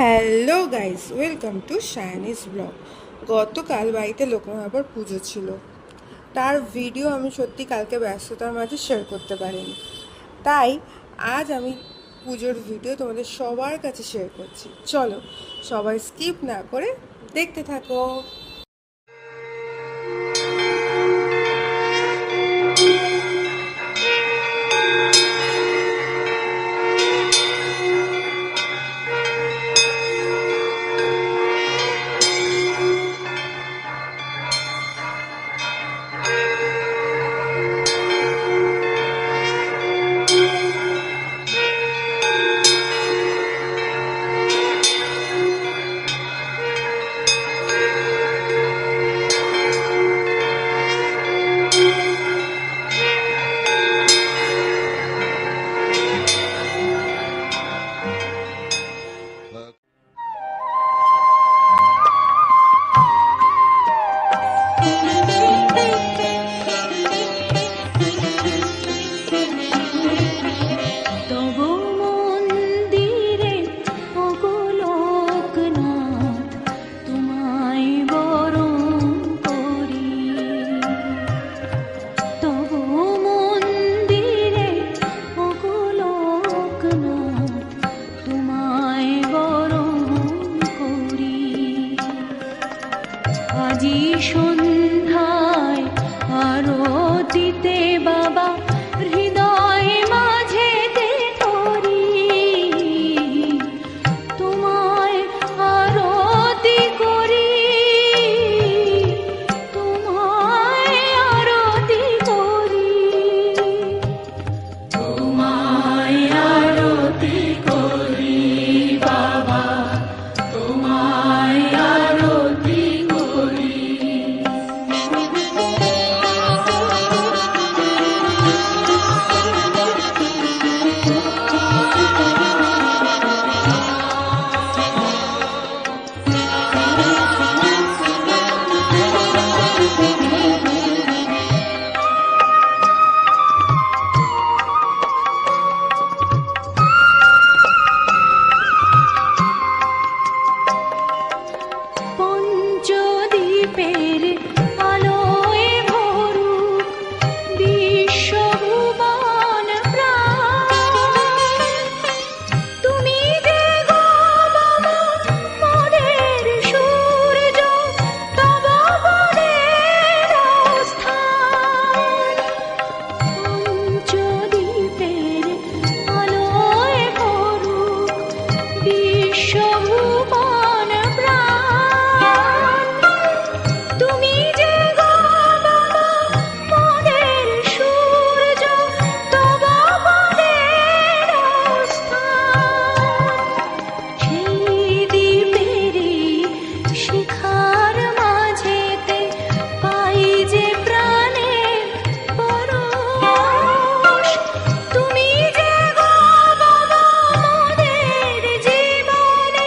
Hello guys, welcome to Shiny's blog. গতকাল বাড়িতে লোকনাথ পুজো ছিল, তার ভিডিও আমি সত্যি কালকে ব্যস্ততার মাঝে শেয়ার করতে পারিনি। তাই আজ আমি পুজোর ভিডিও তোমাদের সবার কাছে শেয়ার করছি। চলো সবাই স্কিপ না করে দেখতে থাকো। আজি সন্ধ্যায় আরতিতে বাবা হৃদয় মাঝেতে ধরি তোমায় আরতি করি, তোমায় আরতি করি, তোমায় আরতি করি বাবা, তোমায় আরতি করি। পঞ্চদীপের আলোয় ভরুক বিশ্বভুবন প্রাণ, তুমি যে গো বাবা মোদের সূর্য, তব পদের স্থান। পঞ্চদীপের আলোয় ভরুক বিশ্বভুবন প্রাণ, তুমি যে গো বাবা মোদের সূর্য, তব পদের স্থান। সেই দ্বীপেরই শিখার মাঝেতে পাই যে প্রাণের পরশ, তুমি যে গো বাবা মোদের জীবনে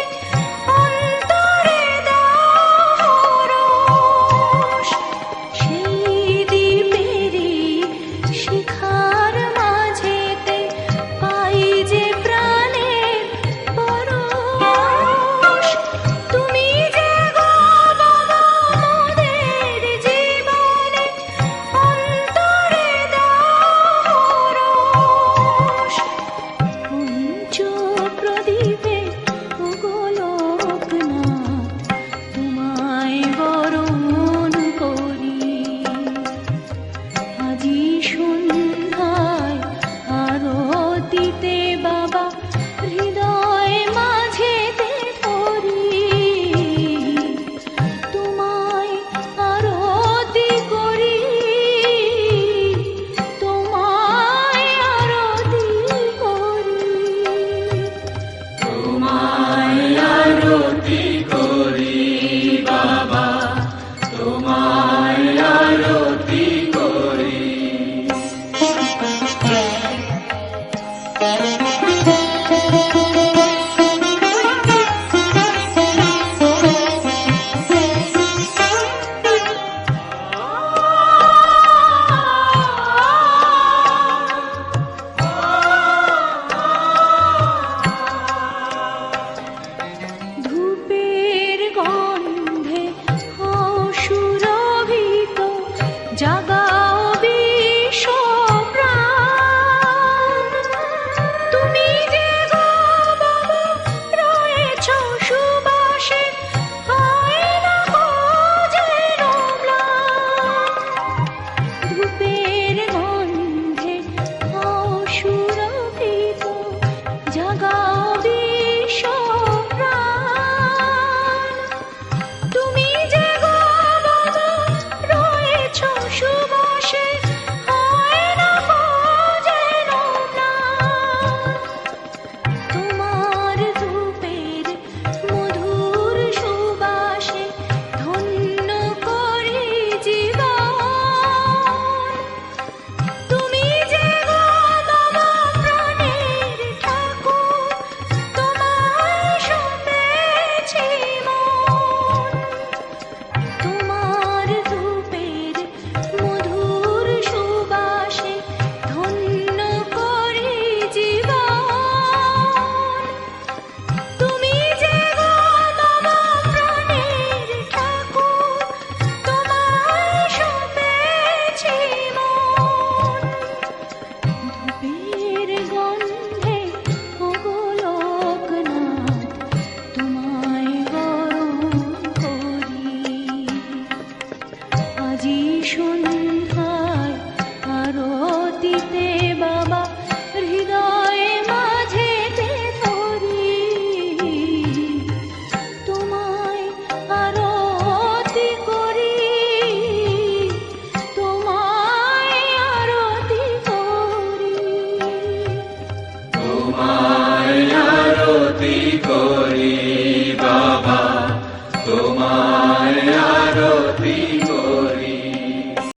তোমায় আরতি